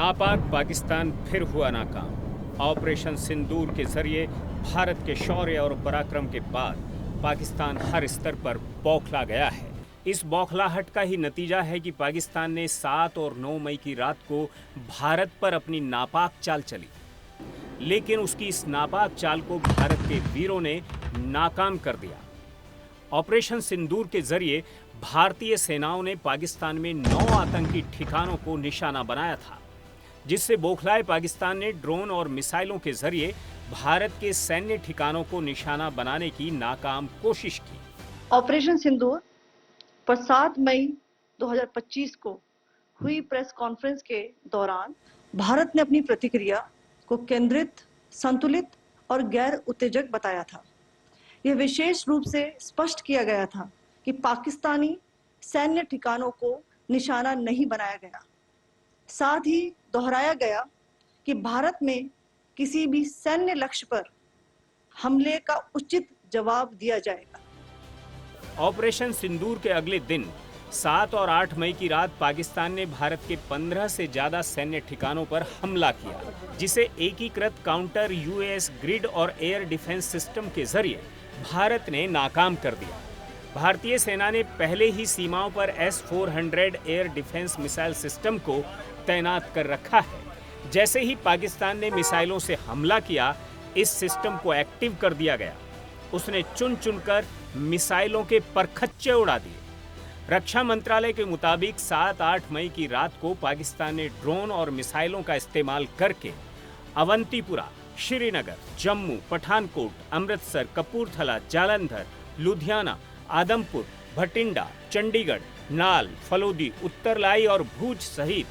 नापाक पाकिस्तान फिर हुआ नाकाम। ऑपरेशन सिंदूर के जरिए भारत के शौर्य और पराक्रम के बाद पाकिस्तान हर स्तर पर बौखला गया है। इस बौखलाहट का ही नतीजा है कि पाकिस्तान ने 7 और 9 मई की रात को भारत पर अपनी नापाक चाल चली, लेकिन उसकी इस नापाक चाल को भारत के वीरों ने नाकाम कर दिया। ऑपरेशन सिंदूर के जरिए भारतीय सेनाओं ने पाकिस्तान में 9 आतंकी ठिकानों को निशाना बनाया था, जिससे बौखलाए पाकिस्तान ने ड्रोन और मिसाइलों के जरिए भारत के सैन्य ठिकानों को निशाना बनाने की नाकाम कोशिश की। ऑपरेशन सिंदूर पर 7 मई 2025 को हुई प्रेस कॉन्फ्रेंस के दौरान भारत ने अपनी प्रतिक्रिया को केंद्रित, संतुलित और गैर उत्तेजक बताया था। यह विशेष रूप से स्पष्ट किया गया था कि पाकिस्तानी सैन्य ठिकानों को निशाना नहीं बनाया गया। साथ ही दोहराया गया कि भारत में किसी भी सैन्य लक्ष्य पर हमले का उचित जवाब दिया जाएगा। ऑपरेशन सिंदूर के अगले दिन 7 और 8 मई की रात पाकिस्तान ने भारत के 15 से ज्यादा सैन्य ठिकानों पर हमला किया, जिसे एकीकृत काउंटर यूएस ग्रिड और एयर डिफेंस सिस्टम के जरिए भारत ने नाकाम कर दिया। भारतीय सेना ने पहले ही सीमाओं पर S-400 air defence missile system को तैनात कर रखा है। जैसे ही पाकिस्तान ने मिसाइलों से हमला किया, इस सिस्टम को एक्टिव कर दिया गया। उसने चुन चुनकर मिसाइलों के परखच्चे उड़ा दिए। रक्षा मंत्रालय के मुताबिक 7-8 मई की रात को पाकिस्तान ने ड्रोन और मिसाइलों का इस्तेमाल करके अवंतीपुरा, श्रीनगर, जम्मू, पठानकोट, अमृतसर, कपूरथला, जालंधर, लुधियाना, आदमपुर, भटिंडा, चंडीगढ़, नाल, फलोदी, उत्तरलाई और भूज सहित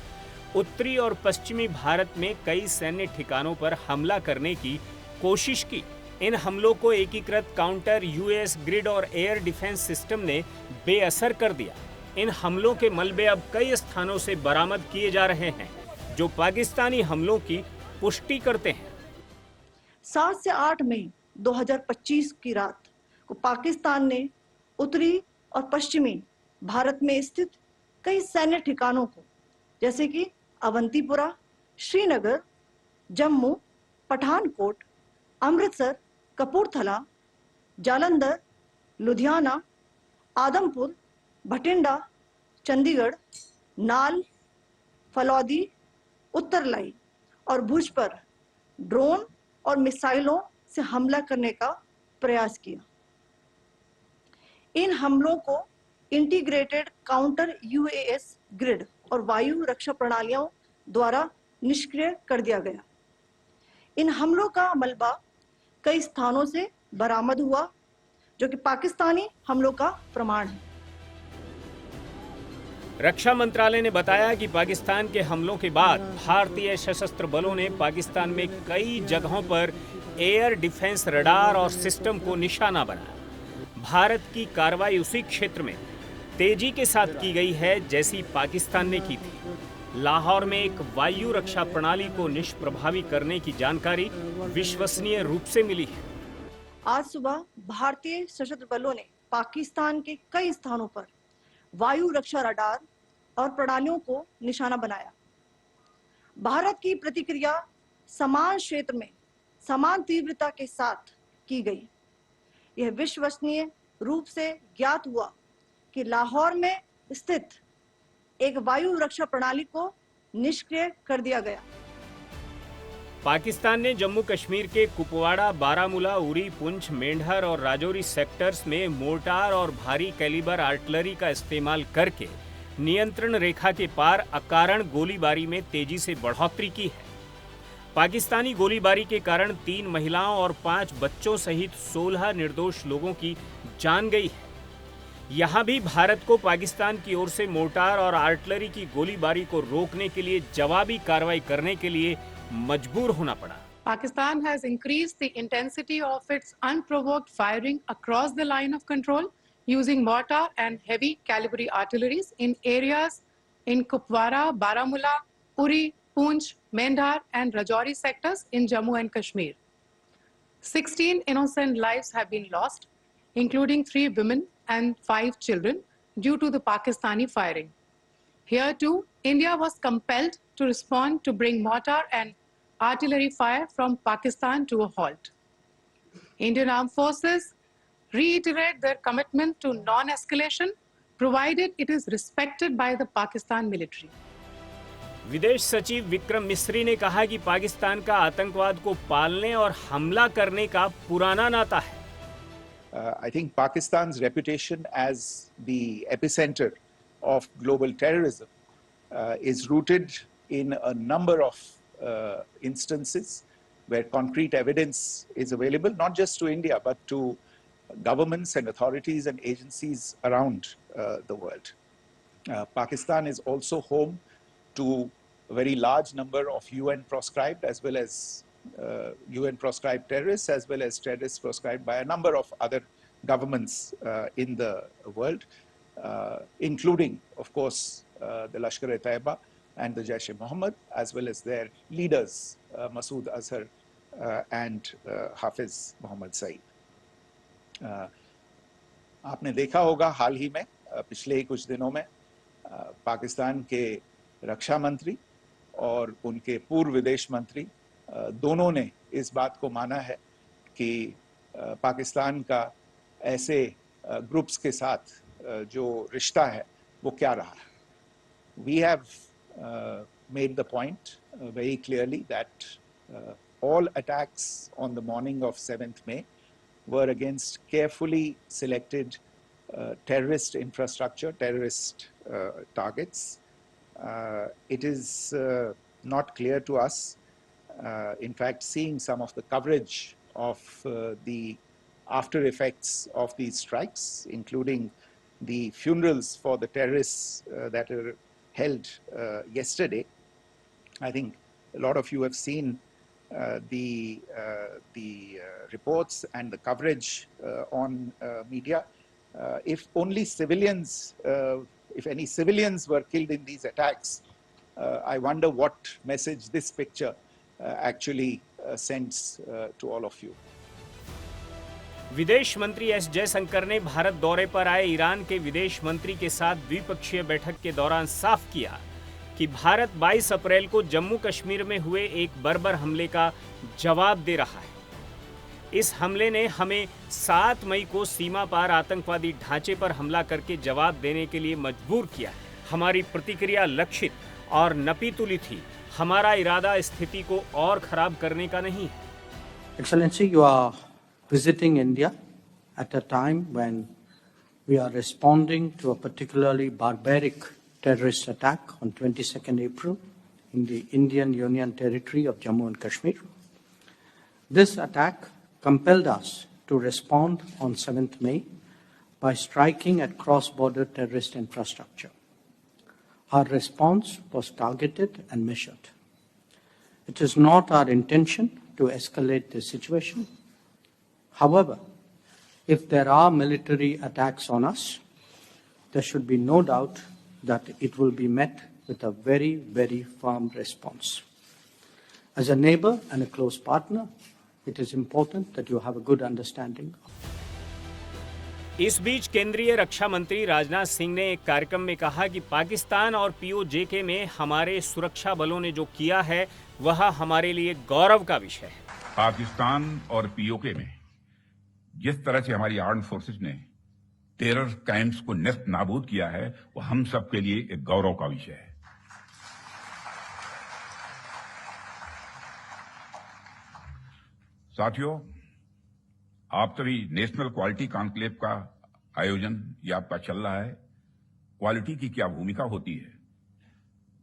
उत्तरी और पश्चिमी भारत में कई सैन्य ठिकानों पर हमला करने की कोशिश की। इन हमलों को एकीकृत काउंटर यूएस ग्रिड और एयर डिफेंस सिस्टम ने बेअसर कर दिया। इन हमलों के मलबे अब कई स्थानों से बरामद किए जा रहे हैं, जो पाकिस्तानी हमलों की पुष्टि करते हैं। 7 से 8 मई 2025 की रात को पाकिस्तान ने उत्तरी और पश्चिमी भारत में स्थित कई सैन्य ठिकानों को, जैसे कि अवंतीपुरा, श्रीनगर, जम्मू, पठानकोट, अमृतसर, कपूरथला, जालंधर, लुधियाना, आदमपुर, भटिंडा, चंडीगढ़, नाल, फलौदी, उत्तरलाई और भुज पर ड्रोन और मिसाइलों से हमला करने का प्रयास किया। इन हमलों को इंटीग्रेटेड काउंटर यूएस ग्रिड और वायु रक्षा प्रणालियों द्वारा निष्क्रिय कर दिया गया। इन हमलों का मलबा कई स्थानों से बरामद हुआ, जो कि पाकिस्तानी हमलों का प्रमाण है। रक्षा मंत्रालय ने बताया कि पाकिस्तान के हमलों के बाद भारतीय सशस्त्र बलों ने पाकिस्तान में कई जगहों पर एयर डिफेंस रडार और सिस्टम को निशाना बनाया। भारत की कार्रवाई उसी क्षेत्र में तेजी के साथ की गई है जैसी पाकिस्तान ने की थी। लाहौर में एक वायु रक्षा प्रणाली को निष्प्रभावी करने की जानकारी विश्वसनीय रूप से मिली है। आज सुबह भारतीय सशस्त्र बलों ने पाकिस्तान के कई स्थानों पर वायु रक्षा रडार और प्रणालियों को निशाना बनाया। भारत की प्रतिक्रिया समान क्षेत्र में समान तीव्रता के साथ की गई। यह विश्वसनीय रूप से ज्ञात हुआ कि लाहौर में स्थित एक वायु रक्षा प्रणाली को निष्क्रिय कर दिया गया। पाकिस्तान ने जम्मू कश्मीर के कुपवाड़ा, बारामूला, उरी, पुंछ, मेंढर और राजौरी सेक्टर्स में मोर्टार और भारी कैलिबर आर्टिलरी का इस्तेमाल करके नियंत्रण रेखा के पार अकारण गोलीबारी में तेजी से बढ़ोतरी की है। पाकिस्तानी गोलीबारी के कारण 3 महिलाओं और 5 बच्चों सहित 16 निर्दोष लोगों की जान गई है। यहाँ भी भारत को पाकिस्तान की ओर से मोर्टार और आर्टिलरी की गोलीबारी को रोकने के लिए जवाबी कार्रवाई करने के लिए मजबूर होना पड़ा। Pakistan has increased the intensity of its unprovoked firing across the line of control using mortar and heavy caliber artilleries in areas in Kupwara, Baramulla, Uri, Poonch, Mendhar and Rajouri sectors in Jammu and Kashmir. 16 innocent lives have been lost, including 3 women and 5 children due to the Pakistani firing. Here too, India was compelled to respond to bring mortar and artillery fire from Pakistan to a halt. Indian Armed Forces reiterate their commitment to non-escalation, provided it is respected by the Pakistan military. विदेश सचिव विक्रम मिस्री ने कहा कि पाकिस्तान का आतंकवाद को पालने और हमला करने का पुराना नाता है। I think Pakistan's reputation as the epicenter of global terrorism is rooted in a number of instances where concrete evidence is available, not just to India, but to governments and authorities and agencies around the world. Pakistan is also home to a very large number of UN proscribed as well as UN proscribed terrorists, as well as terrorists proscribed by a number of other governments in the world, including, of course, the Lashkar-e-Taiba and the Jaish-e-Mohammed, as well as their leaders, Masood Azhar and Hafiz Mohammed Saeed. आपने देखा होगा हाल ही में पिछले ही कुछ दिनों में पाकिस्तान के रक्षा मंत्री और उनके पूर्व विदेश मंत्री दोनों ने इस बात को माना है कि पाकिस्तान का ऐसे ग्रुप्स के साथ जो रिश्ता है वो क्या रहा है. We have made the point very clearly that all attacks on the morning of 7th May were against carefully selected terrorist infrastructure, terrorist targets. It is not clear to us, in fact, seeing some of the coverage of the after effects of these strikes, including the funerals for the terrorists that are held yesterday. I think a lot of you have seen the reports and the coverage on media. If only civilians, if any civilians were killed in these attacks, I wonder what message this picture actually sends to all of you. विदेश मंत्री S Jaishankar ने भारत दौरे पर आए Iran के विदेश मंत्री के साथ द्विपक्षीय बैठक के दौरान साफ किया कि भारत 22 अप्रैल को जम्मू कश्मीर में हुए एक बर्बर हमले का जवाब दे रहा है. इस हमले ने हमें 7 मई को सीमा पार आतंकवादी ढांचे पर हमला करके जवाब देने के लिए मजबूर किया. हमारी प्रतिक्रिया लक्षित और नपीतुली थी. हमारा इरादा स्थिति को और खराब करने का नहीं है. Excellency, you are visiting India at a time when we are responding to a particularly barbaric terrorist attack on 22nd April in the Indian Union territory of Jammu and Kashmir. This attack compelled us to respond on 7th May by striking at cross-border terrorist infrastructure. Our response was targeted and measured. It is not our intention to escalate the situation. However, if there are military attacks on us, there should be no doubt that it will be met with a very, very firm response. As a neighbor and a close partner, it is important that you have a good understanding. इस बीच केंद्रीय रक्षा मंत्री राजनाथ सिंह ने एक कार्यक्रम में कहा कि पाकिस्तान और पीओजेके में हमारे सुरक्षा बलों ने जो किया है वह हमारे लिए गौरव का विषय है. पाकिस्तान और पीओके में जिस तरह से हमारी आर्म्ड फोर्सेस ने टेरर कैंप्स को नेस्त नाबूद किया है वो हम सब के लिए एक गौरव का विषय है. साथियों, आप सभी नेशनल क्वालिटी कॉन्क्लेव का आयोजन ये आपका चल रहा है. क्वालिटी की क्या भूमिका होती है,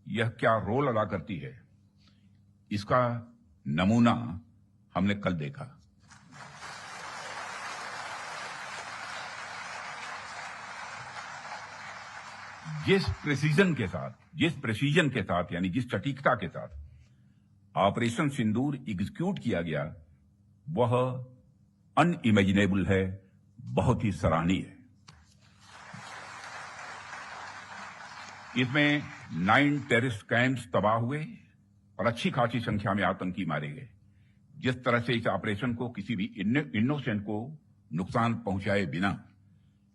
यह क्या रोल अदा करती है, इसका नमूना हमने कल देखा. जिस प्रेसिजन के साथ यानी जिस सटीकता के साथ ऑपरेशन सिंदूर एग्जीक्यूट किया गया वह अनइमेजिनेबल है, बहुत ही सराहनीय है. इसमें 9 टेररिस्ट कैंप्स तबाह हुए और अच्छी खासी संख्या में आतंकी मारे गए. जिस तरह से इस ऑपरेशन को किसी भी इनोसेंट को नुकसान पहुंचाए बिना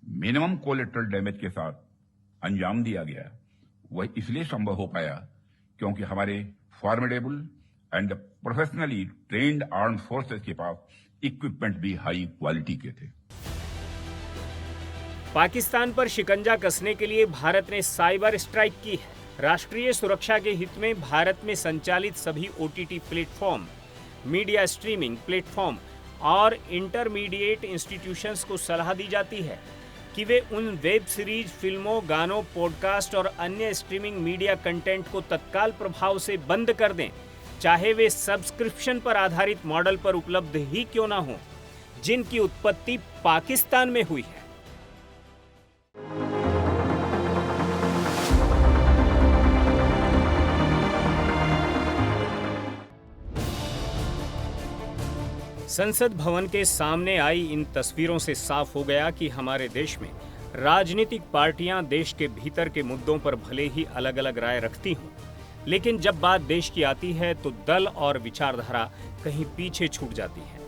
मिनिमम कोलेटरल डैमेज के साथ अंजाम दिया गया, वह इसलिए संभव हो पाया क्योंकि हमारे formidable and professionally trained armed forces के पास इक्विपमेंट भी हाई क्वालिटी के थे। पाकिस्तान पर शिकंजा कसने के लिए भारत ने साइबर स्ट्राइक की है। राष्ट्रीय सुरक्षा के हित में भारत में संचालित सभी OTT platform, media streaming platform और इंटरमीडिएट इंस्टीट्यूशंस को सलाह दी जाती है कि वे उन वेब सीरीज, फिल्मों, गानों, पॉडकास्ट और अन्य स्ट्रीमिंग मीडिया कंटेंट को तत्काल प्रभाव से बंद कर दें, चाहे वे सब्सक्रिप्शन पर आधारित मॉडल पर उपलब्ध ही क्यों ना हो, जिनकी उत्पत्ति पाकिस्तान में हुई है। संसद भवन के सामने आई इन तस्वीरों से साफ हो गया कि हमारे देश में राजनीतिक पार्टियां देश के भीतर के मुद्दों पर भले ही अलग अलग राय रखती हों, लेकिन जब बात देश की आती है तो दल और विचारधारा कहीं पीछे छूट जाती है।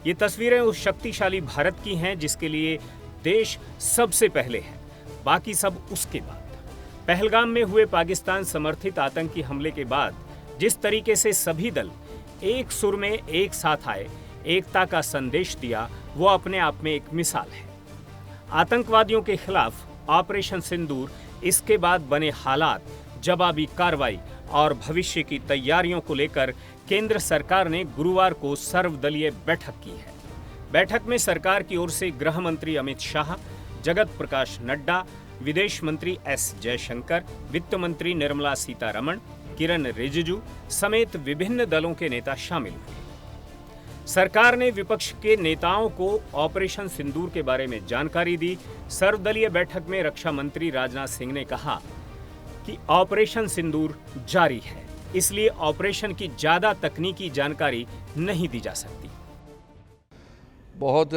ये तस्वीरें उस शक्तिशाली भारत की हैं जिसके लिए देश सबसे पहले है, बाकी सब उसके बाद। पहलगाम में हुए पाकिस्तान समर्थित आतंकी हमले के बाद जिस तरीके से सभी दल एक सुर में एक साथ आए, एकता का संदेश दिया, वो अपने आप में एक मिसाल है। आतंकवादियों के खिलाफ ऑपरेशन सिंदूर, इसके बाद बने हालात, जवाबी कार्रवाई और भविष्य की तैयारियों को लेकर केंद्र सरकार ने गुरुवार को सर्वदलीय बैठक की है। बैठक में सरकार की ओर से गृह मंत्री अमित शाह, जगत प्रकाश नड्डा, विदेश मंत्री S जयशंकर, वित्त मंत्री निर्मला सीतारमण, किरण रिजिजू समेत विभिन्न दलों के नेता शामिल हुए। सरकार ने विपक्ष के नेताओं को ऑपरेशन सिंदूर के बारे में जानकारी दी। सर्वदलीय बैठक में रक्षा मंत्री राजनाथ सिंह ने कहा कि ऑपरेशन सिंदूर जारी है, इसलिए ऑपरेशन की ज्यादा तकनीकी जानकारी नहीं दी जा सकती। बहुत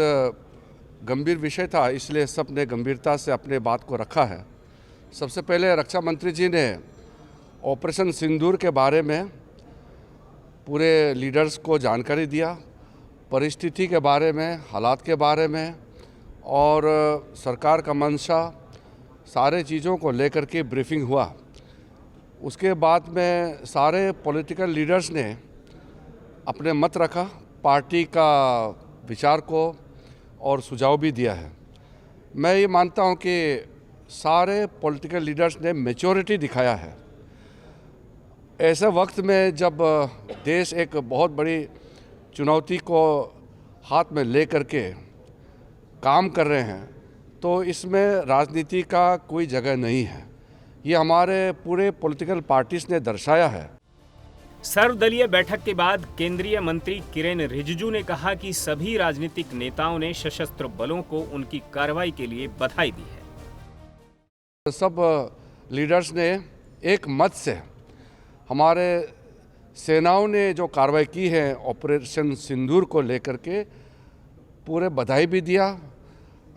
गंभीर विषय था, इसलिए सब ने गंभीरता से अपने बात को रखा है। सबसे पहले रक्षा मंत्री जी ने ऑपरेशन सिंदूर के बारे में पूरे लीडर्स को जानकारी दिया, परिस्थिति के बारे में, हालात के बारे में और सरकार का मंशा, सारे चीज़ों को लेकर के ब्रीफिंग हुआ। उसके बाद में सारे पॉलिटिकल लीडर्स ने अपने मत रखा, पार्टी का विचार को और सुझाव भी दिया है। मैं ये मानता हूँ कि सारे पॉलिटिकल लीडर्स ने मैच्योरिटी दिखाया है। ऐसे वक्त में जब देश एक बहुत बड़ी चुनौती को हाथ में ले करके काम कर रहे हैं, तो इसमें राजनीति का कोई जगह नहीं है। ये हमारे पूरे पॉलिटिकल पार्टीज ने दर्शाया है। सर्वदलीय बैठक के बाद केंद्रीय मंत्री किरेन रिजिजू ने कहा कि सभी राजनीतिक नेताओं ने सशस्त्र बलों को उनकी कार्रवाई के लिए बधाई दी है। सब लीडर्स ने एक मत से हमारे सेनाओं ने जो कार्रवाई की है ऑपरेशन सिंदूर को लेकर के पूरे बधाई भी दिया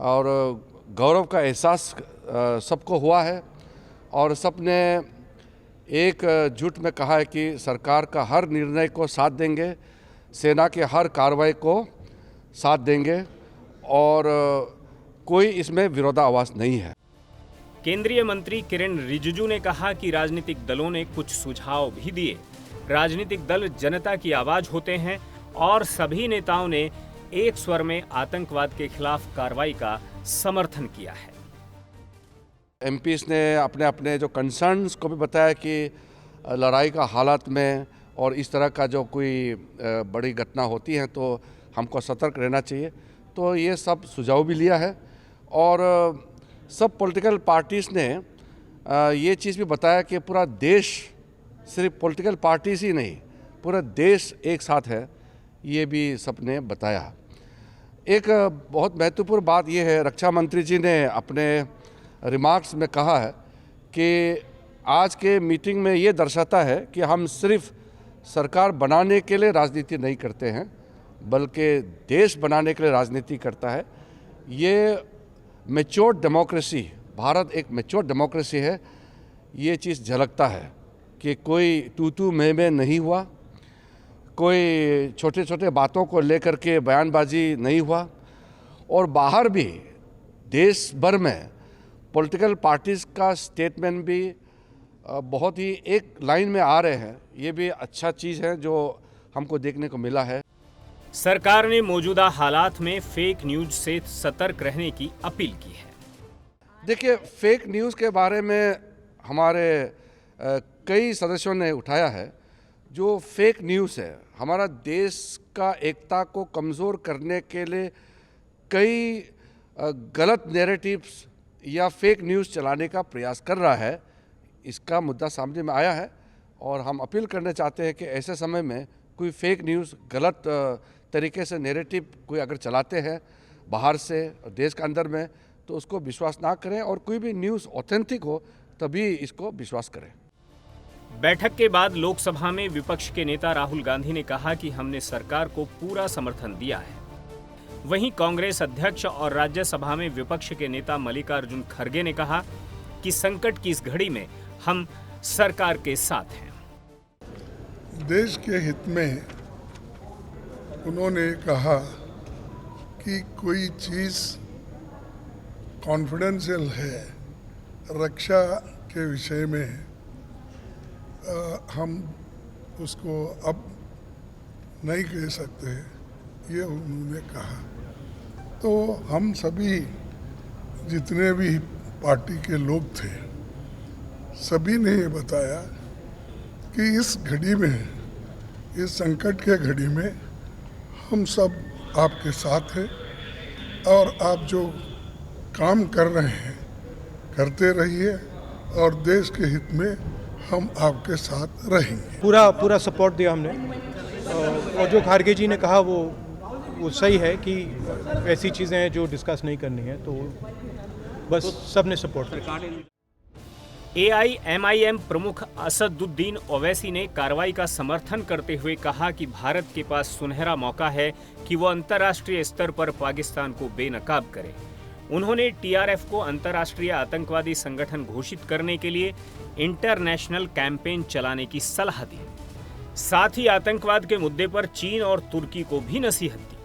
और गौरव का एहसास सबको हुआ है और सबने एक जुट में कहा है कि सरकार का हर निर्णय को साथ देंगे, सेना के हर कार्रवाई को साथ देंगे और कोई इसमें विरोधाभास नहीं है। केंद्रीय मंत्री किरेन रिजिजू ने कहा कि राजनीतिक दलों ने कुछ सुझाव भी दिए। राजनीतिक दल जनता की आवाज होते हैं और सभी नेताओं ने एक स्वर में आतंकवाद के खिलाफ कार्रवाई का समर्थन किया है। एमपीज ने अपने अपने जो कंसर्न्स को भी बताया कि लड़ाई का हालात में और इस तरह का जो कोई बड़ी घटना होती है तो हमको सतर्क रहना चाहिए। तो ये सब सुझाव भी लिया है और सब पॉलिटिकल पार्टीज़ ने ये चीज़ भी बताया कि पूरा देश, सिर्फ पॉलिटिकल पार्टीज ही नहीं, पूरा देश एक साथ है, ये भी सबने बताया। एक बहुत महत्वपूर्ण बात यह है, रक्षा मंत्री जी ने अपने रिमार्क्स में कहा है कि आज के मीटिंग में ये दर्शाता है कि हम सिर्फ सरकार बनाने के लिए राजनीति नहीं करते हैं, बल्कि देश बनाने के लिए राजनीति करता है। ये मैच्योर डेमोक्रेसी, भारत एक मैच्योर डेमोक्रेसी है, ये चीज़ झलकता है कि कोई तू मैं नहीं हुआ, कोई छोटे छोटे बातों को लेकर के बयानबाजी नहीं हुआ और बाहर भी देश भर में पॉलिटिकल पार्टीज़ का स्टेटमेंट भी बहुत ही एक लाइन में आ रहे हैं। ये भी अच्छा चीज़ है जो हमको देखने को मिला है। सरकार ने मौजूदा हालात में फेक न्यूज से सतर्क रहने की अपील की है। देखिए, फेक न्यूज़ के बारे में हमारे कई सदस्यों ने उठाया है। जो फेक न्यूज़ है, हमारा देश का एकता को कमज़ोर करने के लिए कई गलत नैरेटिव्स या फेक न्यूज़ चलाने का प्रयास कर रहा है। इसका मुद्दा सामने में आया है और हम अपील करना चाहते हैं कि ऐसे समय में कोई फेक न्यूज़, गलत तरीके से नैरेटिव कोई अगर चलाते हैं बाहर से देश के अंदर में, तो उसको विश्वास ना करें और कोई भी न्यूज़ ऑथेंटिक हो तभी इसको विश्वास करें। बैठक के बाद लोकसभा में विपक्ष के नेता राहुल गांधी ने कहा कि हमने सरकार को पूरा समर्थन दिया है। वहीं कांग्रेस अध्यक्ष और राज्यसभा में विपक्ष के नेता मल्लिकार्जुन खड़गे ने कहा कि संकट की इस घड़ी में हम सरकार के साथ हैं। देश के हित में उन्होंने कहा कि कोई चीज़ कॉन्फिडेंशियल है, रक्षा के विषय में हम उसको अब नहीं कह सकते, ये उन्होंने कहा। तो हम सभी जितने भी पार्टी के लोग थे, सभी ने ये बताया कि इस घड़ी में, इस संकट के घड़ी में हम सब आपके साथ हैं और आप जो काम कर रहे हैं करते रहिए और देश के हित में हम आपके साथ रहेंगे। पूरा सपोर्ट दिया हमने और जो खड़गे जी ने कहा वो सही है कि ऐसी चीज़ें हैं जो डिस्कस नहीं करनी है, तो बस सबने सपोर्ट किया। AIMIM प्रमुख असदुद्दीन ओवैसी ने कार्रवाई का समर्थन करते हुए कहा कि भारत के पास सुनहरा मौका है कि वो अंतर्राष्ट्रीय स्तर पर पाकिस्तान को बेनकाब करे। उन्होंने TRF को अंतर्राष्ट्रीय आतंकवादी संगठन घोषित करने के लिए इंटरनेशनल कैंपेन चलाने की सलाह दी। साथ ही आतंकवाद के मुद्दे पर चीन और तुर्की को भी नसीहत दी।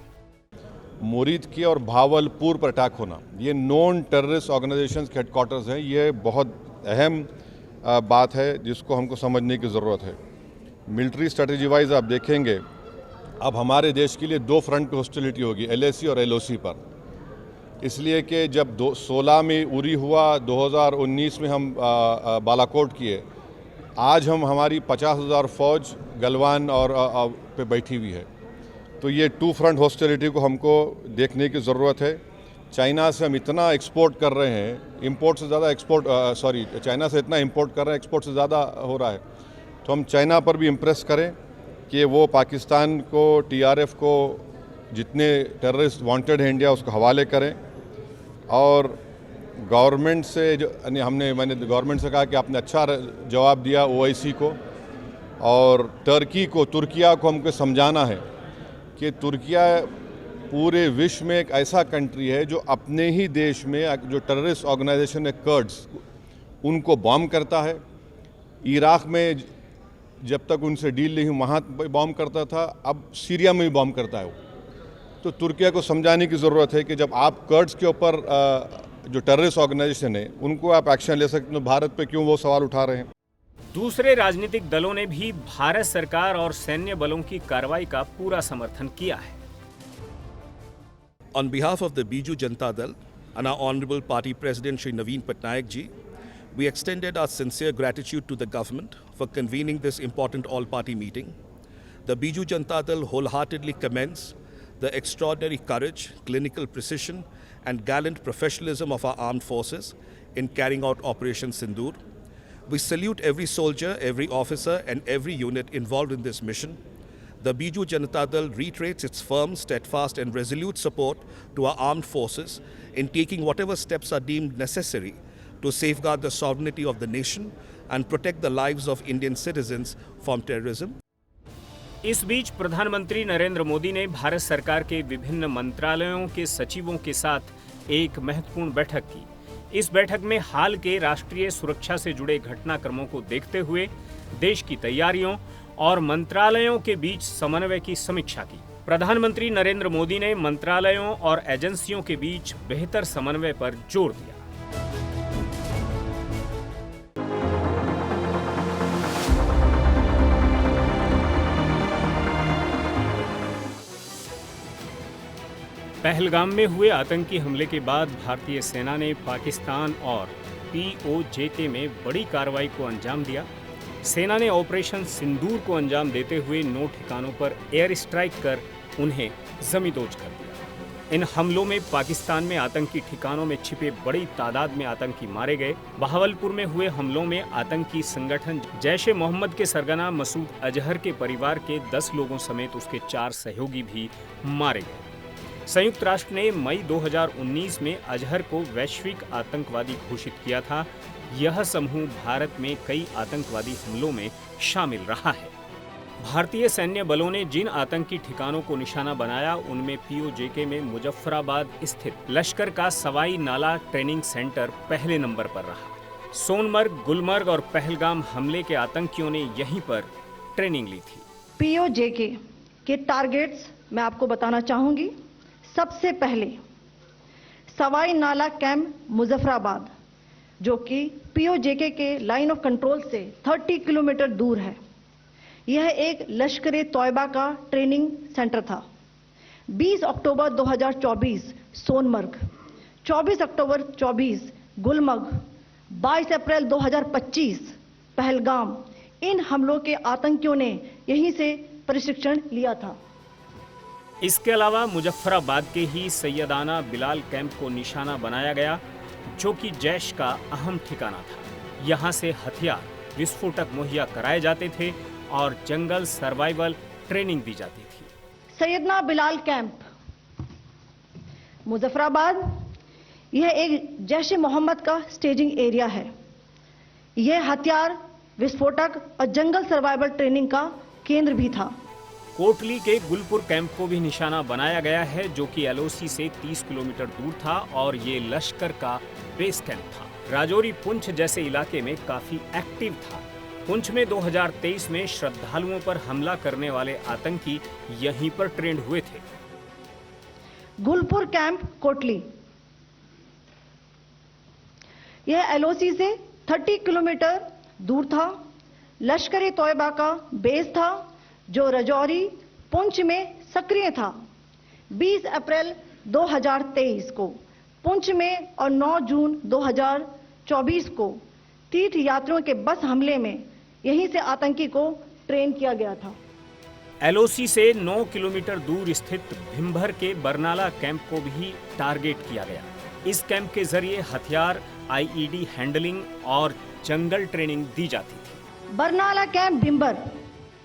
मुरीद की और भावलपुर पर अटैक होना, ये नॉन टेररिस्ट ऑर्गेनाइजेशंस के हेडक्वार्टर्स हैं। ये बहुत अहम बात है जिसको हमको समझने की ज़रूरत है। मिलिट्री स्ट्रेटजी वाइज आप देखेंगे, अब हमारे देश के लिए दो फ्रंट पे हॉस्टिलिटी होगी, LAC और LOC पर। इसलिए कि जब 2016 में उरी हुआ, 2019 में हम बालाकोट किए, आज हमारी 50,000 फौज गलवान और पे बैठी हुई है। तो ये टू फ्रंट हॉस्टिलिटी को हमको देखने की ज़रूरत है। चाइना से हम इतना एक्सपोर्ट कर रहे हैं, इंपोर्ट से ज़्यादा एक्सपोर्ट, चाइना से इतना इंपोर्ट कर रहे हैं, एक्सपोर्ट से ज़्यादा हो रहा है। तो हम चाइना पर भी इम्प्रेस करें कि वो पाकिस्तान को, TRF को, जितने टेररिस्ट वांटेड हैं इंडिया, उसको हवाले करें। और गवर्नमेंट से मैंने गवर्नमेंट से कहा कि आपने अच्छा जवाब दिया OIC को, और तुर्किया को हमको समझाना है कि तुर्किया पूरे विश्व में एक ऐसा कंट्री है जो अपने ही देश में जो टेररिस्ट ऑर्गेनाइजेशन है कर्ड्स, उनको बॉम्ब करता है। इराक में जब तक उनसे डील नहीं, वहाँ बॉम्ब करता था, अब सीरिया में भी बॉम्ब करता है वो। तो तुर्किया को समझाने की ज़रूरत है कि जब आप कर्ड्स के ऊपर जो टेररिस्ट ऑर्गेनाइजेशन है उनको आप एक्शन ले सकते, तो भारत पे क्यों वो सवाल उठा रहे हैं। दूसरे राजनीतिक दलों ने भी भारत सरकार और सैन्य बलों की कार्रवाई का पूरा समर्थन किया है। On behalf of the Biju Janata Dal and our Honorable Party President Shri Naveen Patnaik ji, we extended our sincere gratitude to the government for convening this important all-party meeting. The Biju Janata Dal wholeheartedly commends the extraordinary courage, clinical precision and gallant professionalism of our armed forces in carrying out Operation Sindoor. We salute every soldier, every officer and every unit involved in this mission. The Biju Janata Dal reiterates its firm, steadfast and resolute support to our armed forces in taking whatever steps are deemed necessary to safeguard the sovereignty of the nation and protect the lives of Indian citizens from terrorism. इस बीच प्रधानमंत्री नरेंद्र मोदी ने भारत सरकार के विभिन्न मंत्रालयों के सचिवों के साथ एक महत्वपूर्ण बैठक की। इस बैठक में हाल के राष्ट्रीय सुरक्षा से जुड़े घटनाक्रमों को देखते हुए देश की तैयारियों और मंत्रालयों के बीच समन्वय की समीक्षा की। प्रधानमंत्री नरेंद्र मोदी ने मंत्रालयों और एजेंसियों के बीच बेहतर समन्वय पर जोर दिया। पहलगाम में हुए आतंकी हमले के बाद भारतीय सेना ने पाकिस्तान और POJK में बड़ी कार्रवाई को अंजाम दिया। सेना ने ऑपरेशन सिंदूर को अंजाम देते हुए 9 ठिकानों पर एयर स्ट्राइक कर उन्हें जमींदोज कर दिया। इन हमलों में पाकिस्तान में आतंकी ठिकानों में छिपे बड़ी तादाद में आतंकी मारे गए। बहावलपुर में हुए हमलों में आतंकी संगठन जैश-ए मोहम्मद के सरगना मसूद अजहर के परिवार के 10 लोगों समेत उसके 4 सहयोगी भी मारे गए। संयुक्त राष्ट्र ने मई 2019 में अजहर को वैश्विक आतंकवादी घोषित किया था। यह समूह भारत में कई आतंकवादी हमलों में शामिल रहा है। भारतीय सैन्य बलों ने जिन आतंकी ठिकानों को निशाना बनाया उनमें POJK में मुजफ्फराबाद स्थित लश्कर का सवाई नाला ट्रेनिंग सेंटर पहले नंबर पर रहा। सोनमर्ग, गुलमर्ग और पहलगाम हमले के आतंकियों ने यहीं पर ट्रेनिंग ली थी। POJK के टारगेट्स मैं आपको बताना चाहूंगी। सबसे पहले सवाई नाला कैंप मुजफ्फराबाद, जो कि POJK के लाइन ऑफ कंट्रोल से 30 किलोमीटर दूर है। यह एक लश्कर-ए-तौयबा का ट्रेनिंग सेंटर था। 20 अक्टूबर 2024 सोनमर्ग, 24 अक्टूबर 24 गुलमर्ग, 22 अप्रैल 2025 पहलगाम, इन हमलों के आतंकियों ने यहीं से प्रशिक्षण लिया था। इसके अलावा मुजफ्फराबाद के ही सैयदाना बिलाल कैंप को निशाना बनाया गया, जो कि जैश का अहम ठिकाना था। यहाँ से हथियार, विस्फोटक मुहैया कराए जाते थे और जंगल सर्वाइवल ट्रेनिंग दी जाती थी। सैयदना बिलाल कैंप मुजफ्फराबाद, यह एक जैश-ए मोहम्मद का स्टेजिंग एरिया है। यह हथियार, विस्फोटक और जंगल सर्वाइवल ट्रेनिंग का केंद्र भी था। कोटली के गुलपुर कैंप को भी निशाना बनाया गया है, जो कि LOC से 30 किलोमीटर दूर था और ये लश्कर का बेस कैंप था। राजौरी, पुंछ जैसे इलाके में काफी एक्टिव था। पुंछ में 2023 में श्रद्धालुओं पर हमला करने वाले आतंकी यहीं पर ट्रेंड हुए थे। गुलपुर कैंप कोटली, यह LOC से 30 किलोमीटर दूर था। लश्कर-ए-तौयबा का बेस था, जो राजौरी, पुंछ में सक्रिय था। 20 अप्रैल 2023 को पुंछ में और 9 जून 2024 को तीर्थ यात्रियों के बस हमले में यहीं से आतंकी को ट्रेन किया गया था। LOC से 9 किलोमीटर दूर स्थित भिम्भर के बरनाला कैंप को भी टारगेट किया गया। इस कैंप के जरिए हथियार, IED हैंडलिंग और जंगल ट्रेनिंग दी जाती थी। बरनाला कैंप भिम्भर,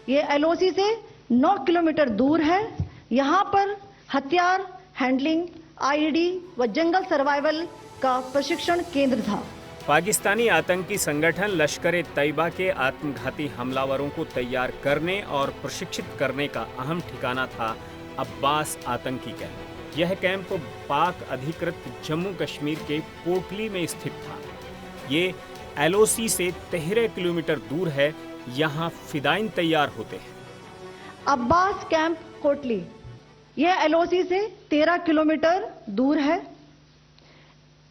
ये LOC से 9 किलोमीटर दूर है। यहाँ पर हथियार, हैंडलिंग, IED व जंगल सर्वाइवल का प्रशिक्षण केंद्र था। पाकिस्तानी आतंकी संगठन लश्कर-ए-तैयबा के आत्मघाती हमलावरों को तैयार करने और प्रशिक्षित करने का अहम ठिकाना था अब्बास आतंकी कैंप। यह कैंप पाक अधिकृत जम्मू कश्मीर के कोटली में स्थित था। ये LOC से 13 किलोमीटर दूर है। यहाँ फिदाइन तैयार होते हैं। अब्बास कैंप कोटली, यह LOC से 13 किलोमीटर दूर है।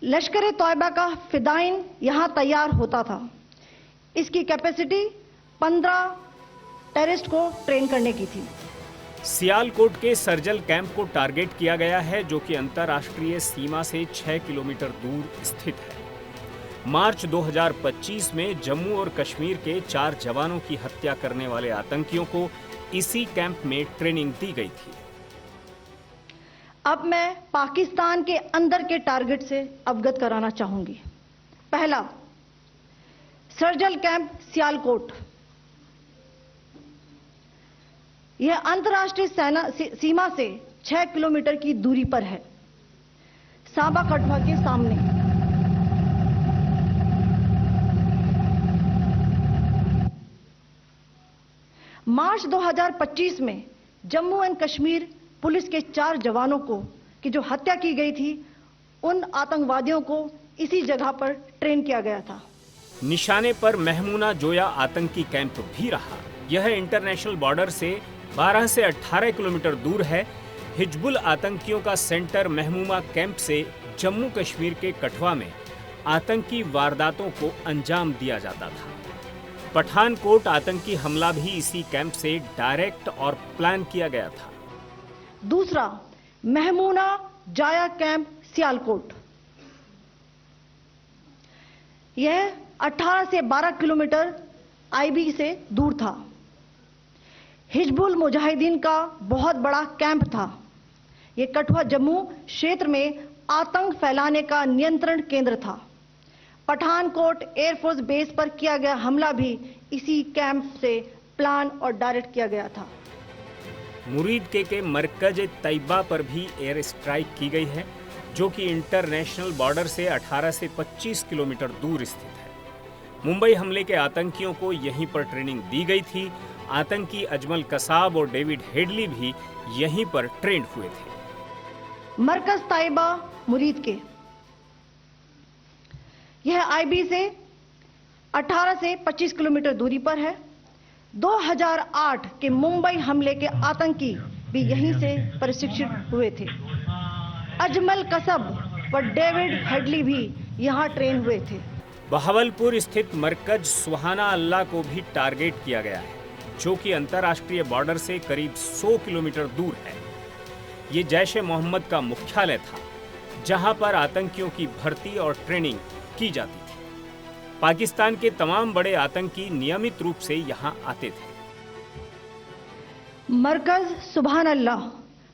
लश्कर-ए-तौयबा का फिदाइन यहाँ तैयार होता था। इसकी कैपेसिटी 15 टेररिस्ट को ट्रेन करने की थी। सियालकोट के सर्जल कैंप को टारगेट किया गया है, जो कि अंतर्राष्ट्रीय सीमा से 6 किलोमीटर दूर स्थित है। मार्च 2025 में जम्मू और कश्मीर के 4 जवानों की हत्या करने वाले आतंकियों को इसी कैंप में ट्रेनिंग दी गई थी। अब मैं पाकिस्तान के अंदर के टारगेट से अवगत कराना चाहूंगी। पहला, सर्जल कैंप सियालकोट, यह अंतर्राष्ट्रीय सीमा से 6 किलोमीटर की दूरी पर है, सांबा कठवा के सामने। मार्च 2025 में जम्मू एंड कश्मीर पुलिस के 4 जवानों को की जो हत्या की गई थी, उन आतंकवादियों को इसी जगह पर ट्रेन किया गया था। निशाने पर महमूना जोया आतंकी कैंप भी रहा। यह इंटरनेशनल बॉर्डर से 12 से 18 किलोमीटर दूर है। हिजबुल आतंकियों का सेंटर महमूमा कैंप से जम्मू कश्मीर के कठवा में आतंकी वारदातों को अंजाम दिया जाता था। पठानकोट आतंकी हमला भी इसी कैंप से डायरेक्ट और प्लान किया गया था। दूसरा, महमूना जाया कैंप सियालकोट। यह 18 से 12 किलोमीटर आईबी से दूर था। हिजबुल मुजाहिदीन का बहुत बड़ा कैंप था। यह कठुआ जम्मू क्षेत्र में आतंक फैलाने का नियंत्रण केंद्र था। पठानकोट एयरफोर्स बेस पर किया गया हमला भी इसी कैंप से प्लान और डायरेक्ट किया गया था। मुरीद के मरकज तैयबा पर भी एयर स्ट्राइक की गई है, जो कि इंटरनेशनल बॉर्डर से 18 से 25 किलोमीटर दूर स्थित है। मुंबई हमले के आतंकियों को यहीं पर ट्रेनिंग दी गई थी। आतंकी अजमल कसाब और डेविड हेडली भी यहीं पर ट्रेंड हुए थे। मरकज तैयबा मुरीद के यह आईबी से 18 से 25 किलोमीटर दूरी पर है। 2008 के मुंबई हमले के आतंकी भी यहीं से प्रशिक्षित हुए थे। अजमल कसब व डेविड हेडली भी यहां ट्रेन हुए थे। बहावलपुर स्थित मरकज सुहाना अल्लाह को भी टारगेट किया गया है, जो कि अंतर्राष्ट्रीय बॉर्डर से करीब 100 किलोमीटर दूर है। ये जैश ए मोहम्मद का मुख्यालय था, जहां पर आतंकियों की भर्ती और ट्रेनिंग की जाती थी। पाकिस्तान के तमाम बड़े आतंकी नियमित रूप से यहां आते थे। मरकज सुभान अल्लाह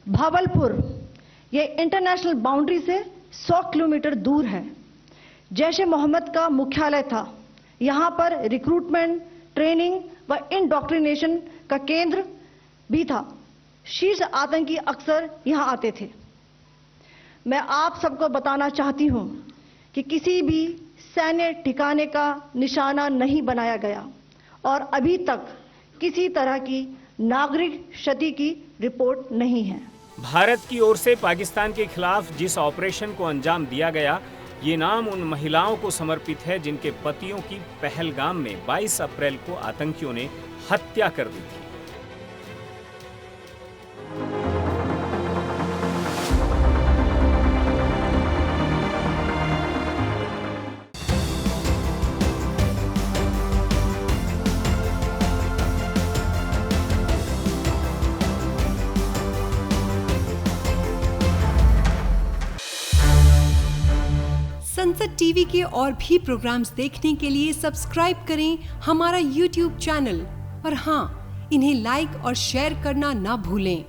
भावलपुर यह इंटरनेशनल बाउंड्री से 100 किलोमीटर दूर है। जैश ए मोहम्मद का मुख्यालय था। यहां पर रिक्रूटमेंट, ट्रेनिंग व इंडोक्ट्रिनेशन का केंद्र भी था। शीर्ष आतंकी अक्सर यहां आते थे। मैं आप सबको बताना चाहती हूं कि किसी भी सैन्य ठिकाने का निशाना नहीं बनाया गया और अभी तक किसी तरह की नागरिक क्षति की रिपोर्ट नहीं है। भारत की ओर से पाकिस्तान के खिलाफ जिस ऑपरेशन को अंजाम दिया गया, ये नाम उन महिलाओं को समर्पित है जिनके पतियों की पहलगाम में 22 अप्रैल को आतंकियों ने हत्या कर दी थी। संसद टीवी के और भी प्रोग्राम्स देखने के लिए सब्सक्राइब करें हमारा YouTube चैनल और हाँ, इन्हें लाइक और शेयर करना ना भूलें।